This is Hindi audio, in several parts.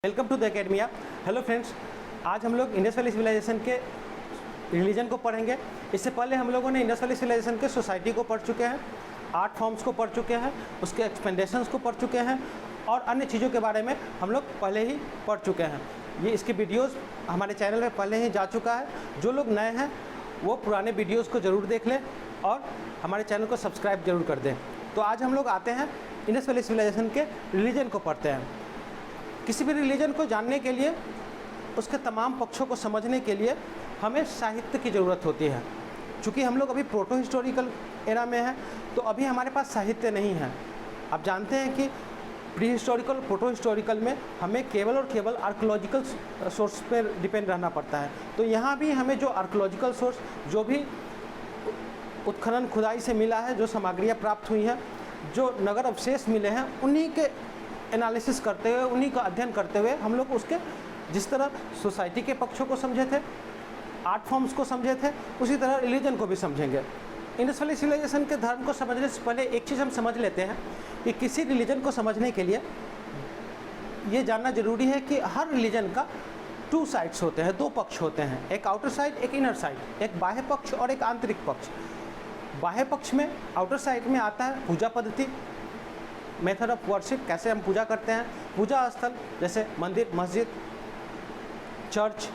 Welcome to the academia. Hello friends, आज हम लोग इंडस वैली सिविलाइजेशन के रिलीजन को पढ़ेंगे। इससे पहले हम लोगों ने इंडस वैली सिविलाइजेशन के सोसाइटी को पढ़ चुके हैं, आर्ट फॉर्म्स को पढ़ चुके हैं, उसके एक्सपेंडेशंस को पढ़ चुके हैं और अन्य चीज़ों के बारे में हम लोग पहले ही पढ़ चुके हैं। ये इसकी वीडियोज़ हमारे चैनल में पहले ही जा चुका है। जो लोग नए हैं वो पुराने वीडियोज़ को ज़रूर देख लें और हमारे चैनल को सब्सक्राइब जरूर कर दें। तो आज हम लोग आते हैं इंडस वैली सिविलाइजेशन के रिलीजन को पढ़ते हैं। किसी भी रिलीजन को जानने के लिए, उसके तमाम पक्षों को समझने के लिए हमें साहित्य की ज़रूरत होती है। चूँकि हम लोग अभी प्रोटो हिस्टोरिकल एरा में हैं, तो अभी हमारे पास साहित्य नहीं है। आप जानते हैं कि प्री हिस्टोरिकल, प्रोटो हिस्टोरिकल में हमें केवल और केवल आर्कोलॉजिकल सोर्स पर डिपेंड रहना पड़ता है। तो यहाँ भी हमें जो आर्कोलॉजिकल सोर्स, जो भी उत्खनन खुदाई से मिला है, जो सामग्रियाँ प्राप्त हुई हैं, जो नगर अवशेष मिले हैं, उन्हीं के एनालिसिस करते हुए, उन्हीं का अध्ययन करते हुए हम लोग उसके जिस तरह सोसाइटी के पक्षों को समझे थे, आर्ट फॉर्म्स को समझे थे, उसी तरह रिलीजन को भी समझेंगे। इंडस वैली सिविलाइजेशन के धर्म को समझने से पहले एक चीज़ हम समझ लेते हैं कि किसी रिलीजन को समझने के लिए ये जानना जरूरी है कि हर रिलीजन का टू साइड्स होते हैं, दो पक्ष होते हैं, एक आउटर साइड, एक इनर साइड, एक बाह्य पक्ष और एक आंतरिक पक्ष। बाह्य पक्ष में, आउटर साइड में आता है पूजा पद्धति, मेथड ऑफ वर्शिप, कैसे हम पूजा करते हैं, पूजा स्थल जैसे मंदिर, मस्जिद, चर्च,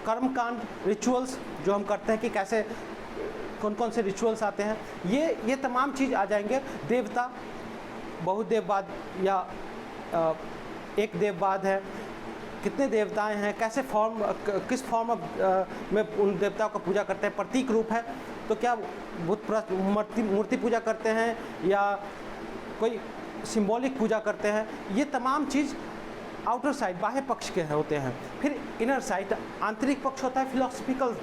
कर्मकांड, रिचुअल्स जो हम करते हैं कि कैसे कौन कौन से रिचुअल्स आते हैं, ये तमाम चीज़ आ जाएंगे। देवता, बहुदेववाद या एक देववाद है, कितने देवताएं हैं, कैसे किस फॉर्म में उन देवताओं का पूजा करते हैं, प्रतीक रूप है तो क्या बुत मूर्ति पूजा करते हैं या कोई सिंबॉलिक पूजा करते हैं, ये तमाम चीज़ आउटर साइड, बाह्य पक्ष के होते हैं। फिर इनर साइड, आंतरिक पक्ष होता है फिलोसफिकल,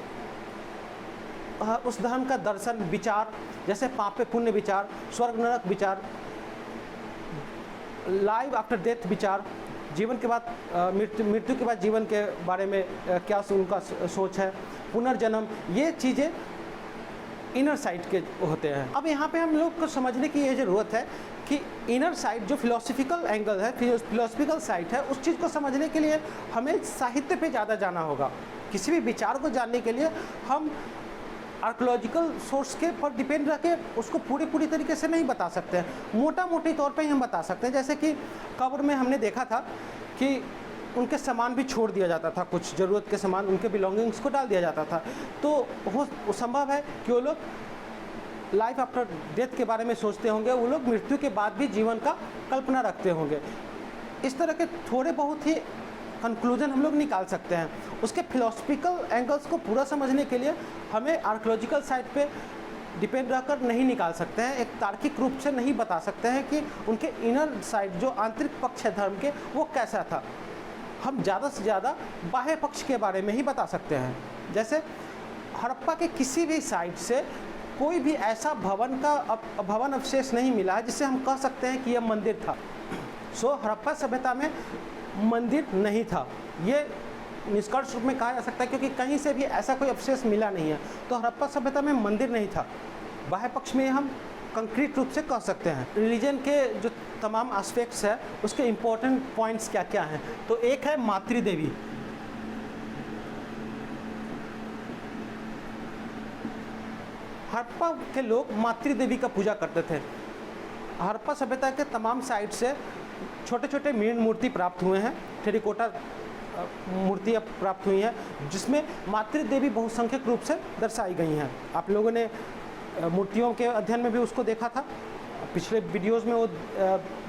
उस धर्म का दर्शन, विचार, जैसे पाप पुण्य विचार, स्वर्ग नरक विचार, लाइफ आफ्टर डेथ विचार, जीवन के बाद मृत्यु के बाद जीवन के बारे में क्या उनका सोच है, पुनर्जन्म, ये चीज़ें इनर साइड के होते हैं। अब यहाँ पे हम लोग को समझने की ये ज़रूरत है कि इनर साइड जो फिलोसफिकल एंगल है, फिलोसफिकल साइड है, उस चीज़ को समझने के लिए हमें साहित्य पे ज़्यादा जाना होगा। किसी भी विचार को जानने के लिए हम आर्कोलॉजिकल सोर्स के पर डिपेंड रह के उसको पूरी तरीके से नहीं बता सकते हैं, मोटा मोटी तौर पे ही हम बता सकते हैं। जैसे कि कब्र में हमने देखा था कि उनके सामान भी छोड़ दिया जाता था, कुछ ज़रूरत के सामान, उनके बिलोंगिंग्स को डाल दिया जाता था। तो वो संभव है कि वो लोग लाइफ आफ्टर डेथ के बारे में सोचते होंगे, वो लोग मृत्यु के बाद भी जीवन का कल्पना रखते होंगे। इस तरह के थोड़े बहुत ही कंक्लूजन हम लोग निकाल सकते हैं। उसके फिलोसफिकल एंगल्स को पूरा समझने के लिए हमें आर्कोलॉजिकल साइड पे डिपेंड रहकर नहीं निकाल सकते हैं, एक तार्किक रूप से नहीं बता सकते हैं कि उनके इनर साइड जो आंतरिक पक्ष है धर्म के, वो कैसा था। हम ज़्यादा से ज़्यादा बाह्य पक्ष के बारे में ही बता सकते हैं। जैसे हड़प्पा के किसी भी साइड से कोई भी ऐसा भवन अवशेष नहीं मिला है जिससे हम कह सकते हैं कि यह मंदिर था। हड़प्पा सभ्यता में मंदिर नहीं था, ये निष्कर्ष रूप में कहा जा सकता है, क्योंकि कहीं से भी ऐसा कोई अवशेष मिला नहीं है। तो हड़प्पा सभ्यता में मंदिर नहीं था। बाह्य पक्ष में हम कंक्रीट रूप से कह सकते हैं। रिलीजन के जो तमाम एस्पेक्ट्स है, उसके इम्पोर्टेंट पॉइंट्स क्या क्या हैं। तो एक है मातृदेवी। हड़प्पा के लोग मातृदेवी का पूजा करते थे। हड़प्पा सभ्यता के तमाम साइड से छोटे छोटे मीन मूर्ति प्राप्त हुए हैं, टेरिकोटा मूर्तियाँ प्राप्त हुई हैं, जिसमें मातृदेवी बहुसंख्यक रूप से दर्शाई गई हैं। आप लोगों ने मूर्तियों के अध्ययन में भी उसको देखा था, पिछले वीडियोस में वो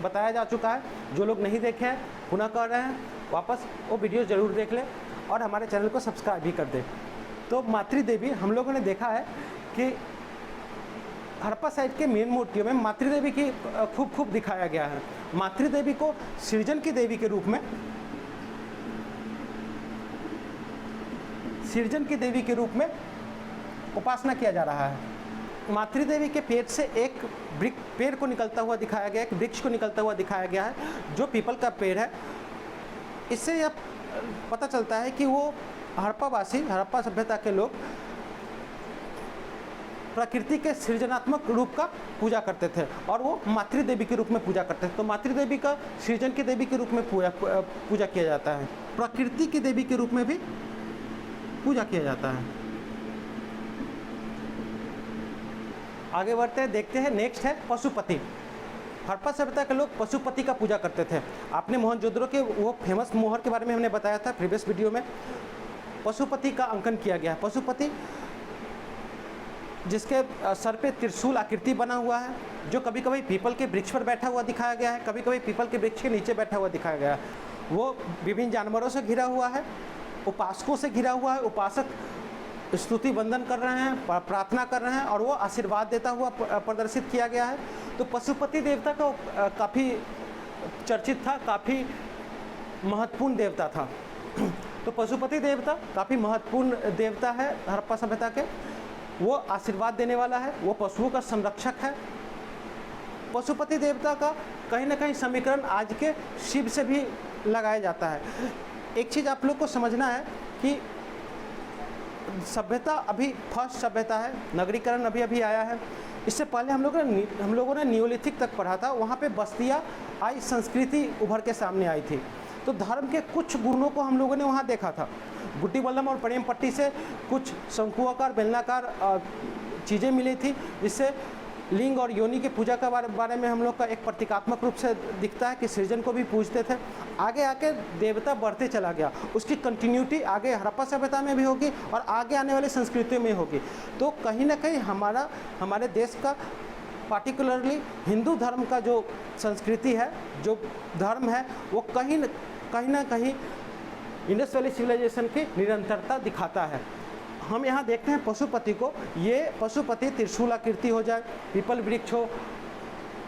बताया जा चुका है। जो लोग नहीं देखे हैं, पुनः कर रहे हैं, वापस वो वीडियो ज़रूर देख लें और हमारे चैनल को सब्सक्राइब भी कर दें। तो मातृदेवी हम लोगों ने देखा है कि हड़प्पा साइड के मेन मूर्तियों में मातृदेवी की खूब दिखाया गया है। मातृदेवी को सृजन की देवी के रूप में उपासना किया जा रहा है। मातृदेवी के पेट से एक पेड़ को निकलता हुआ दिखाया गया है, एक वृक्ष को निकलता हुआ दिखाया गया है, जो पीपल का पेड़ है। इससे यह पता चलता है कि वो हड़प्पा सभ्यता के लोग प्रकृति के सृजनात्मक रूप का पूजा करते थे और वो मातृ देवी के रूप में पूजा करते थे। तो मातृ देवी का सृजन की देवी के रूप में पूजा किया जाता है, प्रकृति की देवी के रूप में भी पूजा किया जाता है। आगे बढ़ते हैं, देखते हैं। नेक्स्ट है पशुपति। हड़प्पा सभ्यता के लोग पशुपति का पूजा करते थे। आपने मोहनजोदड़ो के वो फेमस मोहर के बारे में हमने बताया था प्रीवियस वीडियो में। पशुपति का अंकन किया गया। पशुपति जिसके सर पे त्रिशूल आकृति बना हुआ है, जो कभी कभी पीपल के वृक्ष पर बैठा हुआ दिखाया गया है, कभी कभी पीपल के वृक्ष के नीचे बैठा हुआ दिखाया गया है। वो विभिन्न जानवरों से घिरा हुआ है, उपासकों से घिरा हुआ है। उपासक स्तुति वंदन कर रहे हैं, प्रार्थना कर रहे हैं और वो आशीर्वाद देता हुआ प्रदर्शित किया गया है। तो पशुपति देवता का काफ़ी चर्चित था, काफ़ी महत्वपूर्ण देवता था। तो पशुपति देवता काफ़ी महत्वपूर्ण देवता है हड़प्पा सभ्यता के। वो आशीर्वाद देने वाला है, वो पशुओं का संरक्षक है। पशुपति देवता का कहीं ना कहीं समीकरण आज के शिव से भी लगाया जाता है। एक चीज़ आप लोग को समझना है कि सभ्यता अभी फर्स्ट सभ्यता है, नगरीकरण अभी अभी आया है। इससे पहले हम लोगों ने नियोलिथिक तक पढ़ा था, वहाँ पे बस्तियाँ आई, संस्कृति उभर के सामने आई थी। तो धर्म के कुछ गुणों को हम लोगों ने वहाँ देखा था। गुड्डी बल्लम और प्रेम पट्टी से कुछ शंकुआकार बेलनाकार चीज़ें मिली थी, जिससे लिंग और योनि की पूजा के बारे में हम लोग का एक प्रतीकात्मक रूप से दिखता है कि सृजन को भी पूजते थे। आगे आके देवता बढ़ते चला गया, उसकी कंटिन्यूटी आगे हड़प्पा सभ्यता में भी होगी और आगे आने वाली संस्कृतियों में होगी। तो कहीं ना कहीं हमारे देश का पार्टिकुलरली हिंदू धर्म का जो संस्कृति है, जो धर्म है, वो कहीं ना कहीं इंडस वैली सिविलाइजेशन की निरंतरता दिखाता है। हम यहाँ देखते हैं पशुपति को, ये पशुपति त्रिशूलाकृति हो जाए, पीपल वृक्ष हो,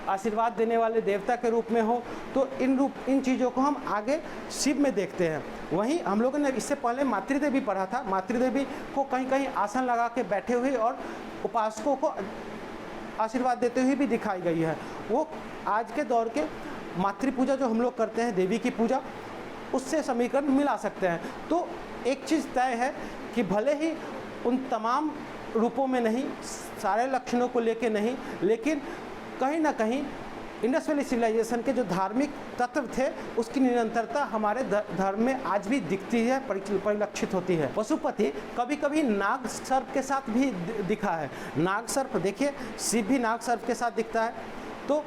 आशीर्वाद देने वाले देवता के रूप में हो, तो इन चीज़ों को हम आगे शिव में देखते हैं। वहीं हम लोगों ने इससे पहले मातृदेवी पढ़ा था। मातृदेवी को कहीं कहीं आसन लगा के बैठे हुए और उपासकों को आशीर्वाद देते हुए भी दिखाई गई है। वो आज के दौर के मातृ पूजा जो हम लोग करते हैं, देवी की पूजा, उससे समीकरण मिला सकते हैं। तो एक चीज़ तय है कि भले ही उन तमाम रूपों में नहीं, सारे लक्षणों को लेके नहीं, लेकिन कहीं ना कहीं इंडस वैली सिविलाइजेशन के जो धार्मिक तत्व थे, उसकी निरंतरता हमारे धर्म में आज भी दिखती है, परिलक्षित होती है। पशुपति कभी कभी नाग सर्प के साथ भी दिखा है। नाग सर्प देखिए, शिव भी नाग सर्प के साथ दिखता है। तो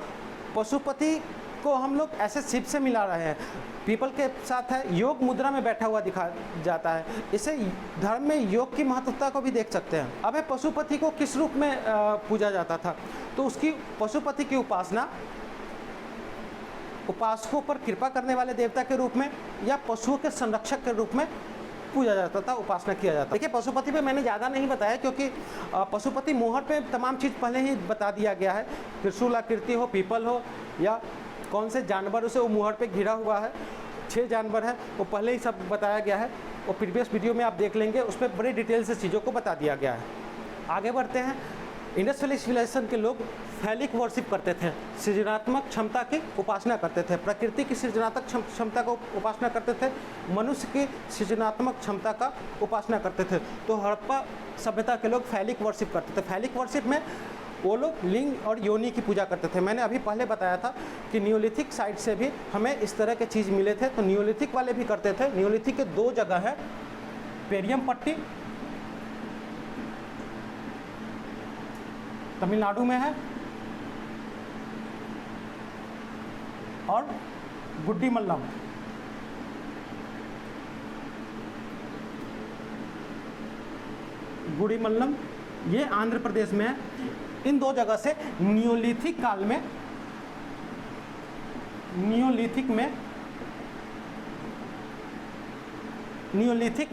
पशुपति को हम लोग ऐसे शिव से मिला रहे हैं। पीपल के साथ है, योग मुद्रा में बैठा हुआ दिखा जाता है। इसे धर्म में योग की महत्वता को भी देख सकते हैं। अब पशुपति को किस रूप में पूजा जाता था, तो उसकी पशुपति की उपासना उपासकों पर कृपा करने वाले देवता के रूप में या पशुओं के संरक्षक के रूप में पूजा जाता था, उपासना किया जाता। देखिए, पशुपति पे मैंने ज़्यादा नहीं बताया क्योंकि पशुपति मोहर पे तमाम चीज़ पहले ही बता दिया गया है। त्रिशूलाकृति हो, पीपल हो, या कौन से जानवर से वो मुहर पे घिरा हुआ है, 6 जानवर है, वो पहले ही सब बताया गया है। वो प्रीवियस वीडियो में आप देख लेंगे, उस पर बड़ी डिटेल से चीज़ों को बता दिया गया है। आगे बढ़ते हैं। इंडस वैली सिविलाइजेशन के लोग फैलिक वर्शिप करते थे, सृजनात्मक क्षमता की उपासना करते थे, प्रकृति की सृजनात्मक क्षमता को उपासना करते थे, मनुष्य की सृजनात्मक क्षमता का उपासना करते थे। तो हड़प्पा सभ्यता के लोग फैलिक वर्शिप करते थे। फैलिक वर्शिप में वो लोग लिंग और योनि की पूजा करते थे। मैंने अभी पहले बताया था कि नियोलिथिक साइड से भी हमें इस तरह के चीज़ मिले थे, तो नियोलिथिक वाले भी करते थे। नियोलिथिक के 2 जगह है, पेरियम पट्टी तमिलनाडु में है और गुड्डी मल्लम ये आंध्र प्रदेश में है। इन 2 जगह से नियोलिथिक काल में नियोलिथिक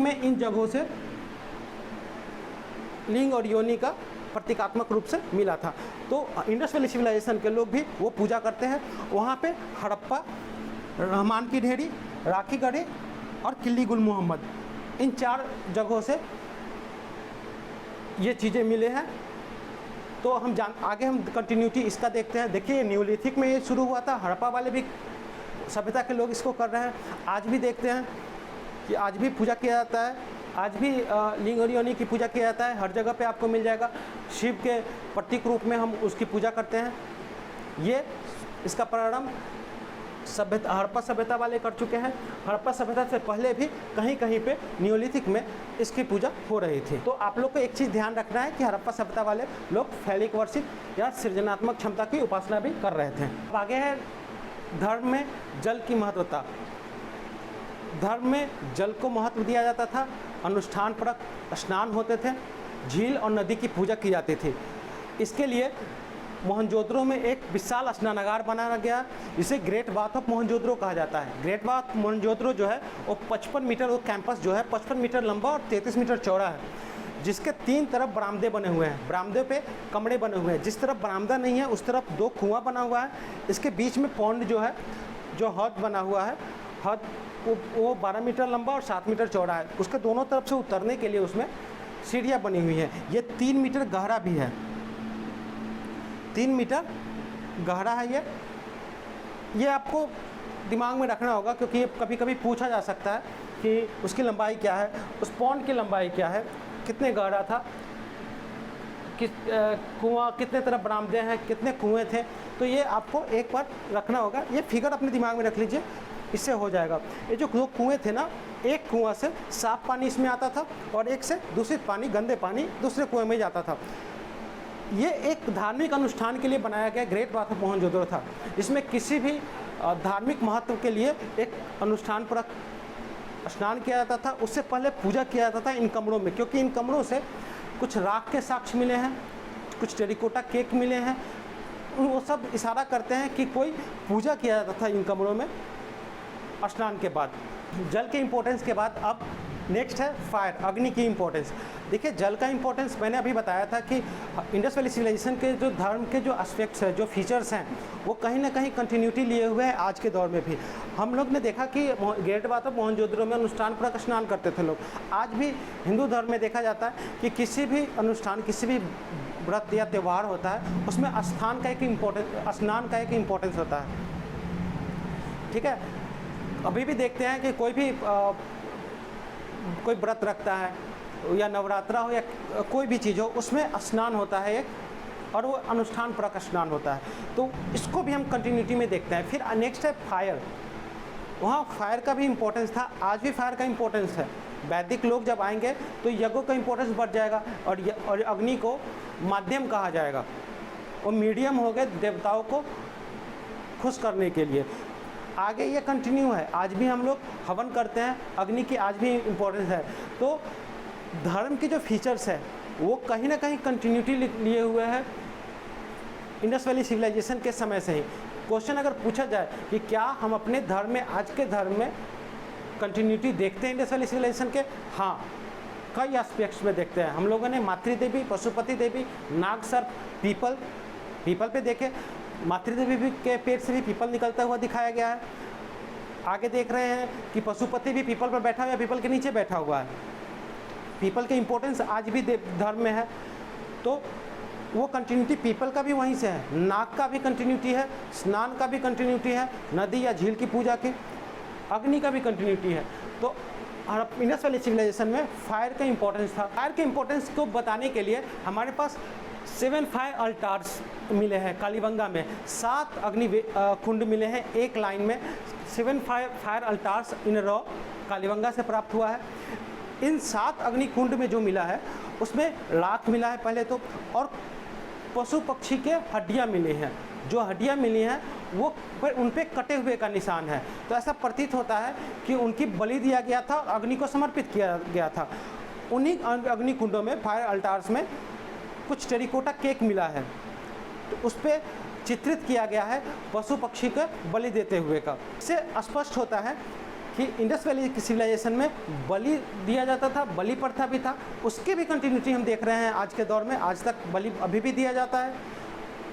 में इन जगहों से लिंग और योनि का प्रतीकात्मक रूप से मिला था। तो इंडस वैली सिविलाइजेशन के लोग भी वो पूजा करते हैं। वहाँ पे हड़प्पा, रहमान की ढेरी, राखी गढ़ी और किल्ली गुल मोहम्मद, इन 4 जगहों से ये चीज़ें मिले हैं। तो आगे हम कंटिन्यूटी इसका देखते हैं। देखिए, नियोलिथिक में ये शुरू हुआ था, हड़प्पा वाले भी सभ्यता के लोग इसको कर रहे हैं। आज भी देखते हैं कि आज भी पूजा किया जाता है। आज भी लिंग और योनि की पूजा किया जाता है, हर जगह पे आपको मिल जाएगा। शिव के प्रतीक रूप में हम उसकी पूजा करते हैं। ये इसका प्रारंभ हड़प्पा सभ्यता वाले कर चुके हैं। हड़प्पा सभ्यता से पहले भी कहीं कहीं पे नियोलिथिक में इसकी पूजा हो रही थी। तो आप लोग को एक चीज़ ध्यान रखना है कि हड़प्पा सभ्यता वाले लोग फैलिक वर्शिप या सृजनात्मक क्षमता की उपासना भी कर रहे थे। अब आगे है धर्म में जल की महत्वता। धर्म में जल को महत्व दिया जाता था। अनुष्ठानपरक स्नान होते थे, झील और नदी की पूजा की जाती थी। इसके लिए मोहनजोदड़ो में एक विशाल स्नानागार बनाया गया, जिसे ग्रेट बाथ ऑफ मोहनजोदड़ो कहा जाता है। ग्रेट बाथ मोहनजोदड़ो जो है वो 55 मीटर, वो कैंपस जो है 55 मीटर लंबा और 33 मीटर चौड़ा है, जिसके 3 तरफ बरामदे बने हुए हैं। बरामदे पे कमरे बने हुए हैं। जिस तरफ बरामदा नहीं है उस तरफ 2 कुआं बना हुआ है। इसके बीच में पौंड जो है, जो हौद बना हुआ है, हौद वो 12 मीटर लंबा और 7 मीटर चौड़ा है। उसके दोनों तरफ से उतरने के लिए उसमें सीढ़ियाँ बनी हुई हैं। ये 3 मीटर गहरा भी है, 3 मीटर गहरा है ये आपको दिमाग में रखना होगा, क्योंकि ये कभी कभी पूछा जा सकता है कि उसकी लंबाई क्या है, उस पौंड की लंबाई क्या है, कितने गहरा था, कुआं कितने तरफ बरामदे हैं, कितने कुएं थे। तो ये आपको एक बार रखना होगा। ये फिगर अपने दिमाग में रख लीजिए, इससे हो जाएगा। ये जो 2 कुएँ थे ना, एक कुआं से साफ पानी इसमें आता था और एक से दूषित पानी, गंदे पानी दूसरे कुएं में जाता था। ये एक धार्मिक अनुष्ठान के लिए बनाया गया ग्रेट बाथ ऑफ मोहनजोदड़ो था। इसमें किसी भी धार्मिक महत्व के लिए एक अनुष्ठान पर स्नान किया जाता था। उससे पहले पूजा किया जाता था इन कमरों में, क्योंकि इन कमरों से कुछ राख के साक्ष्य मिले हैं, कुछ टेरिकोटा केक मिले हैं। वो सब इशारा करते हैं कि कोई पूजा किया जाता था इन कमरों में स्नान के बाद। जल के इम्पोर्टेंस के बाद अब नेक्स्ट है फायर, अग्नि की इम्पोर्टेंस। देखिए, जल का इम्पोर्टेंस मैंने अभी बताया था कि इंडस वैली सिविलाइजेशन के जो धर्म के जो एस्पेक्ट्स हैं, जो फीचर्स हैं, वो कहीं ना कहीं कंटिन्यूटी लिए हुए हैं आज के दौर में भी। हम लोग ने देखा कि ग्रेट बाथ ऑफ मोहनजोदड़ो में अनुष्ठान पर स्नान करते थे लोग। आज भी हिंदू धर्म में देखा जाता है कि किसी भी अनुष्ठान, किसी भी व्रत या त्यौहार होता है, उसमें स्नान का एक इम्पोर्टेंस होता है। ठीक है, अभी भी देखते हैं कि कोई व्रत रखता है या नवरात्रा हो या कोई भी चीज़ हो, उसमें स्नान होता है एक, और वो अनुष्ठान परक स्नान होता है। तो इसको भी हम कंटिन्यूटी में देखते हैं। फिर नेक्स्ट है फायर। वहाँ फायर का भी इम्पोर्टेंस था, आज भी फायर का इम्पोर्टेंस है। वैदिक लोग जब आएंगे तो यज्ञों का इम्पोर्टेंस बढ़ जाएगा और अग्नि को माध्यम कहा जाएगा। वो मीडियम हो गए देवताओं को खुश करने के लिए। आगे ये कंटिन्यू है, आज भी हम लोग हवन करते हैं, अग्नि की आज भी इम्पोर्टेंस है। तो धर्म की जो फीचर्स है वो कहीं ना कहीं कंटिन्यूटी लिए हुए हैं इंडस वैली सिविलाइजेशन के समय से ही। क्वेश्चन अगर पूछा जाए कि क्या हम अपने धर्म में, आज के धर्म में कंटिन्यूटी देखते हैं इंडस वैली सिविलाइजेशन के? हाँ, कई एस्पेक्ट्स में देखते हैं। हम लोगों ने मातृदेवी, पशुपति देवी, नाग सर्प, पीपल पे देखे, मातृदेवी के पेट से भी पीपल निकलता हुआ दिखाया गया है। आगे देख रहे हैं कि पशुपति भी पीपल पर बैठा हुआ है, पीपल के नीचे बैठा हुआ है। पीपल के इम्पोर्टेंस आज भी धर्म में है। तो वो कंटिन्यूटी पीपल का भी वहीं से है, नाग का भी कंटिन्यूटी है, स्नान का भी कंटिन्यूटी है, नदी या झील की पूजा की, अग्नि का भी कंटिन्यूटी है। तो इंडस वैली सिविलाइजेशन में फायर का इम्पोर्टेंस था। फायर के इम्पोर्टेंस को बताने के लिए हमारे पास 7 फायर अल्टार्स मिले हैं कालीबंगा में। 7 अग्नि कुंड मिले हैं एक लाइन में। 7 फायर अल्टार्स इन रॉ कालीबंगा से प्राप्त हुआ है। इन 7 अग्नि कुंड में जो मिला है उसमें राख मिला है पहले तो, और पशु पक्षी के हड्डियां मिली हैं। जो हड्डियां मिली हैं वो उन पे कटे हुए का निशान है। तो ऐसा प्रतीत होता है कि उनकी बलि दिया गया था और अग्नि को समर्पित किया गया था। उन्हीं अग्नि कुंडों में, फायर अल्टार्स में, कुछ टेरिकोटा केक मिला है। तो उस पर चित्रित किया गया है पशु पक्षी का बलि देते हुए का। इससे स्पष्ट होता है कि इंडस वैली सिविलाइजेशन में बलि दिया जाता था, बलि प्रथा भी था। उसकी भी कंटिन्यूटी हम देख रहे हैं आज के दौर में। आज तक बलि अभी भी दिया जाता है,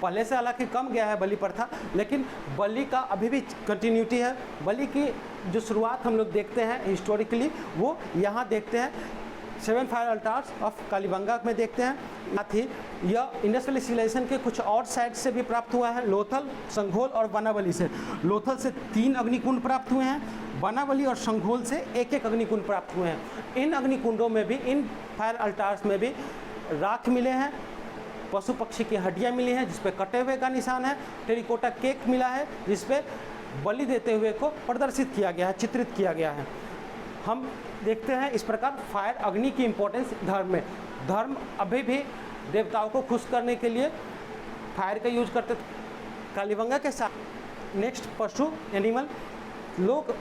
पहले से हालांकि कम गया है बलि प्रथा, लेकिन बलि का अभी भी कंटिन्यूटी है। बलि की जो शुरुआत हम लोग देखते हैं हिस्टोरिकली, वो यहाँ देखते हैं 7 फायर अल्टार्स ऑफ कालीबंगा में देखते हैं। साथ ही यह इंडस वैली सिविलाइजेशन के कुछ और साइट से भी प्राप्त हुआ है, लोथल, संघोल और बनावली से। लोथल से 3 अग्निकुंड प्राप्त हुए हैं, बनावली और संघोल से 1-1 अग्निकुंड प्राप्त हुए हैं। इन अग्निकुंडों में भी, इन फायर अल्टार्स में भी राख मिले हैं, पशु पक्षी की हड्डियां मिली हैं जिस पे कटे हुए का निशान है, टेरिकोटा केक मिला है जिस पे बलि देते हुए को प्रदर्शित किया गया है, चित्रित किया गया है। हम देखते हैं इस प्रकार फायर, अग्नि की इम्पोर्टेंस धर्म में। धर्म अभी भी देवताओं को खुश करने के लिए फायर का यूज करते थे। कालीबंगा के साथ नेक्स्ट पशु, एनिमल। लोग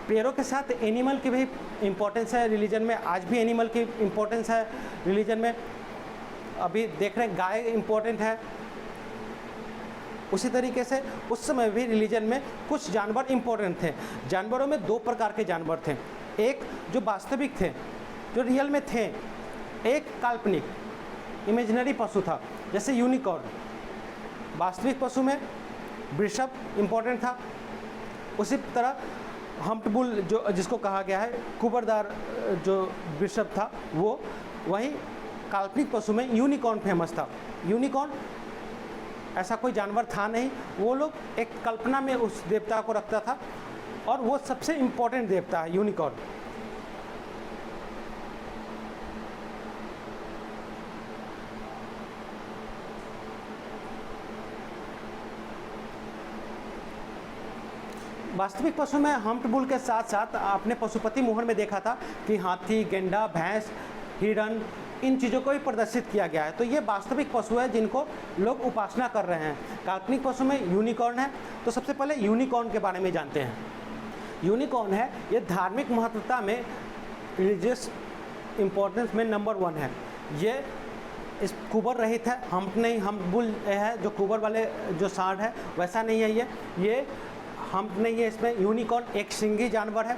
पेड़ों के साथ एनिमल की भी इम्पोर्टेंस है रिलीजन में, आज भी एनिमल की इम्पोर्टेंस है रिलीजन में। अभी देख रहे हैं गाय इम्पोर्टेंट है, उसी तरीके से उस समय भी रिलीजन में कुछ जानवर इम्पोर्टेंट थे। जानवरों में 2 प्रकार के जानवर थे, एक जो वास्तविक थे, जो रियल में थे, एक काल्पनिक इमेजिनरी पशु था, जैसे यूनिकॉर्न। वास्तविक पशु में वृषभ इम्पोर्टेंट था, उसी तरह हम्प्ड बुल जो जिसको कहा गया है कुबरदार जो वृषभ था, वो वही काल्पनिक पशु में यूनिकॉर्न फेमस था। यूनिकॉर्न ऐसा कोई जानवर था नहीं, वो लोग एक कल्पना में उस देवता को रखता था और वो सबसे इम्पोर्टेंट देवता है यूनिकॉर्न। वास्तविक पशु में हम्प्ड बुल के साथ साथ आपने पशुपति मोहर में देखा था कि हाथी, गेंडा, भैंस, हिरण, इन चीज़ों को भी प्रदर्शित किया गया है। तो ये वास्तविक पशु है जिनको लोग उपासना कर रहे हैं। काल्पनिक पशु में यूनिकॉर्न है। तो सबसे पहले यूनिकॉर्न के बारे में जानते हैं। यूनिकॉर्न है, ये धार्मिक महत्वता में, रिलीजियस इम्पोर्टेंस में नंबर 1 है। ये इस कुबर रहित है, हम्प नहीं, हम्प बुल है जो कुबर वाले जो सांड है वैसा नहीं है। ये हम्प नहीं है, इसमें यूनिकॉर्न एक सिंगी जानवर है,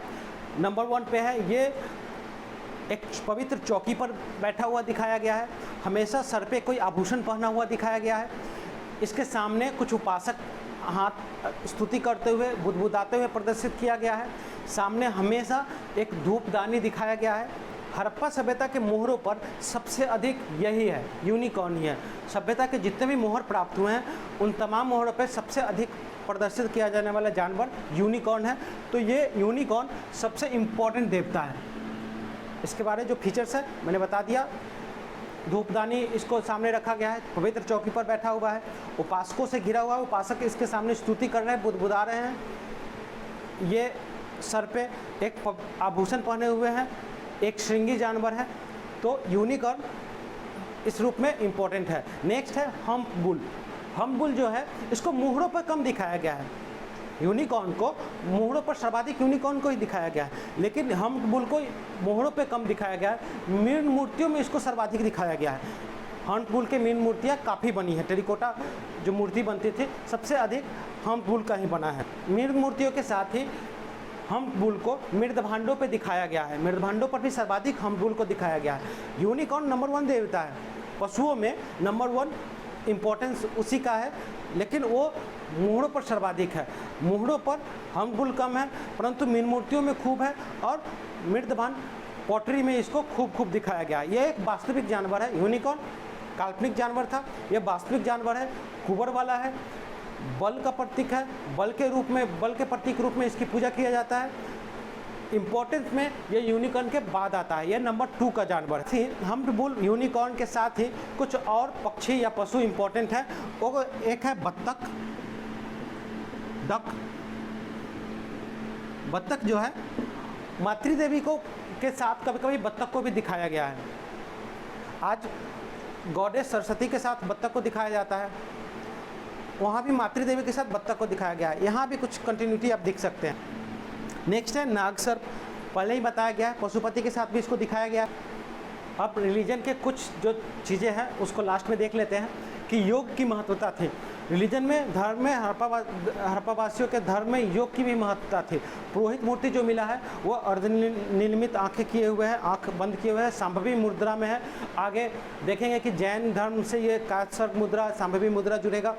नंबर 1 पे है। ये एक पवित्र चौकी पर बैठा हुआ दिखाया गया है, हमेशा सर पे कोई आभूषण पहना हुआ दिखाया गया है। इसके सामने कुछ उपासक हाथ स्तुति करते हुए, बुदबुदाते हुए प्रदर्शित किया गया है। सामने हमेशा एक धूपदानी दिखाया गया है। हड़प्पा सभ्यता के मोहरों पर सबसे अधिक यही है, यूनिकॉर्न ही है। सभ्यता के जितने भी मोहर प्राप्त हुए हैं उन तमाम मोहरों पर सबसे अधिक प्रदर्शित किया जाने वाला जानवर यूनिकॉर्न है। तो ये यूनिकॉर्न सबसे इम्पोर्टेंट देवता है। इसके बारे में जो फीचर्स है मैंने बता दिया। धूपदानी इसको सामने रखा गया है, पवित्र चौकी पर बैठा हुआ है, उपासकों से घिरा हुआ है, उपासक इसके सामने स्तुति कर रहे हैं, बुदबुदा रहे हैं। ये सर पे एक आभूषण पहने हुए हैं, एक श्रृंगी जानवर है। तो यूनिकॉर्न इस रूप में इम्पोर्टेंट है। नेक्स्ट है हम्प बुल। हम्प बुल जो है इसको मोहरों पर कम दिखाया गया है। यूनिकॉर्न को मोहरों पर सर्वाधिक यूनिकॉर्न को ही दिखाया गया है, लेकिन हम्प बुल को मोहरों पे कम दिखाया गया है। मीन मूर्तियों में इसको सर्वाधिक दिखाया गया है। हम्प बुल के मीन मूर्तियाँ काफ़ी बनी है, टेरिकोटा जो मूर्ति बनती थी सबसे अधिक हम्प बुल का ही बना है। मीन मूर्तियों के साथ ही हम्प बुल को मृदभांडों पे दिखाया गया है, मृदभांडों पर भी सर्वाधिक हम्प बुल को दिखाया गया है। यूनिकॉर्न नंबर 1 देवता है, पशुओं में नंबर 1 इम्पोर्टेंस उसी का है, लेकिन वो मोहरों पर सर्वाधिक है। मोहरों पर हम्प बुल कम है, परंतु मीन मूर्तियों में खूब है और मृदभांड पॉटरी में इसको खूब दिखाया गया है। ये एक वास्तविक जानवर है। यूनिकॉर्न काल्पनिक जानवर था, ये वास्तविक जानवर है, कुबर वाला है, बल का प्रतीक है, बल के प्रतीक रूप में इसकी पूजा किया जाता है। इम्पोर्टेंस में ये यूनिकॉर्न के बाद आता है, ये नंबर 2 का जानवर है। हम्प बुल यूनिकॉर्न के साथ ही कुछ और पक्षी या पशु इम्पोर्टेंट है। वो एक है बत्तख, डक। बत्तख जो है मातृदेवी को के साथ कभी कभी बत्तख को भी दिखाया गया है। आज गॉडेस सरस्वती के साथ बत्तख को दिखाया जाता है, वहाँ भी मातृदेवी के साथ बत्तख को दिखाया गया है। यहाँ भी कुछ कंटिन्यूटी आप देख सकते हैं। नेक्स्ट है नागसर्प, पहले ही बताया गया है, पशुपति के साथ भी इसको दिखाया गया। अब रिलीजन के कुछ जो चीज़ें हैं उसको लास्ट में देख लेते हैं कि योग की महत्वता थी। रिलीजन में, धर्म में, हड़प्पावासियों के धर्म में योग की भी महत्वता थी। पुरोहित मूर्ति जो मिला है वो अर्धनिर्मित आंखें किए हुए हैं, आंख बंद किए हुए हैं, सांभवी मुद्रा में है। आगे देखेंगे कि जैन धर्म से ये कायस्थ मुद्रा, सांभवी मुद्रा जुड़ेगा।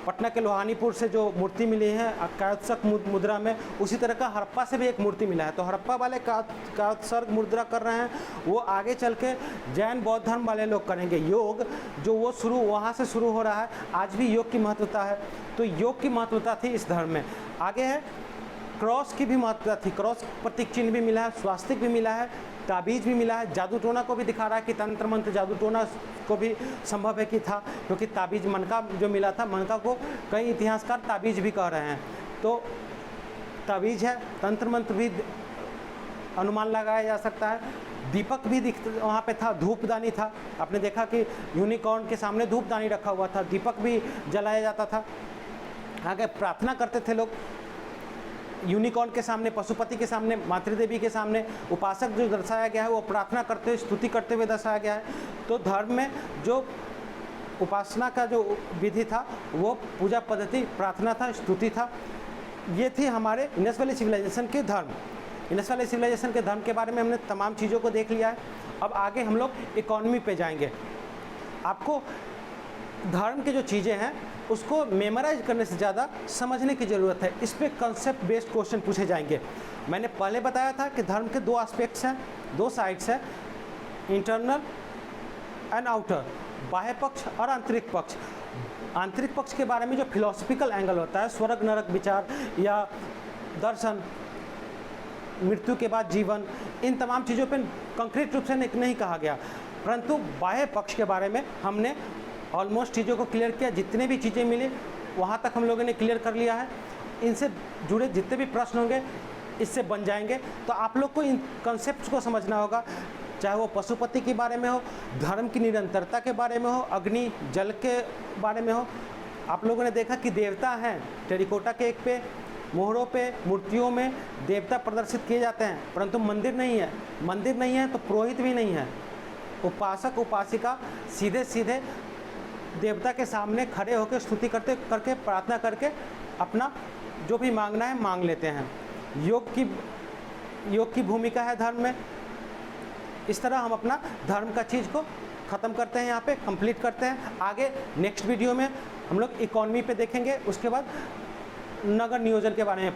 पटना के लोहानीपुर से जो मूर्ति मिली है कायोत्सर्ग मुद्रा में, उसी तरह का हड़प्पा से भी एक मूर्ति मिला है। तो हड़प्पा वाले कायोत्सर्ग मुद्रा कर रहे हैं, वो आगे चल के जैन बौद्ध धर्म वाले लोग करेंगे। योग जो वो वहाँ से शुरू हो रहा है, आज भी योग की महत्वता है। तो योग की महत्वता थी इस धर्म में। आगे है क्रॉस की भी महत्वता थी, क्रॉस प्रतीक चिन्ह भी मिला है, स्वास्तिक भी मिला है, ताबीज भी मिला है। जादू टोना को भी दिखा रहा है कि तंत्र मंत्र जादू टोना को भी संभव है कि था, क्योंकि ताबीज मनका जो मिला था, मनका को कई इतिहासकार ताबीज भी कह रहे हैं। तो ताबीज है, तंत्र मंत्र भी अनुमान लगाया जा सकता है। दीपक भी वहाँ पे था, धूपदानी था, आपने देखा कि यूनिकॉर्न के सामने धूपदानी रखा हुआ था, दीपक भी जलाया जाता था। आगे प्रार्थना करते थे लोग यूनिकॉर्न के सामने, पशुपति के सामने, मातृदेवी के सामने। उपासक जो दर्शाया गया है वो प्रार्थना करते हुए, स्तुति करते हुए दर्शाया गया है। तो धर्म में जो उपासना का जो विधि था वो पूजा पद्धति, प्रार्थना था, स्तुति था। ये थी हमारे इंडस वैली सिविलाइजेशन के धर्म। इंडस वैली सिविलाइजेशन के धर्म के बारे में हमने तमाम चीज़ों को देख लिया है। अब आगे हम लोग इकॉनमी पे जाएंगे। आपको धर्म की जो चीज़ें हैं उसको मेमोराइज करने से ज़्यादा समझने की ज़रूरत है। इस पे कंसेप्ट बेस्ड क्वेश्चन पूछे जाएंगे। मैंने पहले बताया था कि धर्म के दो एस्पेक्ट्स हैं, दो साइड्स हैं, इंटरनल एंड आउटर, बाह्य पक्ष और आंतरिक पक्ष। आंतरिक पक्ष के बारे में जो फिलोसफिकल एंगल होता है, स्वर्ग नरक विचार या दर्शन, मृत्यु के बाद जीवन, इन तमाम चीज़ों पे कंक्रीट रूप से नहीं कहा गया। परंतु बाह्य पक्ष के बारे में हमने ऑलमोस्ट चीज़ों को क्लियर किया। जितने भी चीज़ें मिली वहाँ तक हम लोगों ने क्लियर कर लिया है। इनसे जुड़े जितने भी प्रश्न होंगे इससे बन जाएंगे। तो आप लोग को इन कंसेप्ट्स को समझना होगा, चाहे वो पशुपति के बारे में हो, धर्म की निरंतरता के बारे में हो, अग्नि जल के बारे में हो। आप लोगों ने देखा कि देवता हैं, टेरिकोटा केक पे, मोहरों पे, मूर्तियों में देवता प्रदर्शित किए जाते हैं, परंतु मंदिर नहीं है। मंदिर नहीं है तो पुरोहित भी नहीं है। उपासक उपासिका सीधे सीधे देवता के सामने खड़े होकर स्तुति करके प्रार्थना करके अपना जो भी मांगना है मांग लेते हैं। योग की भूमिका है धर्म में। इस तरह हम अपना धर्म का चीज़ को ख़त्म करते हैं, यहाँ पे कंप्लीट करते हैं। आगे नेक्स्ट वीडियो में हम लोग इकॉनमी पे देखेंगे, उसके बाद नगर नियोजन के बारे में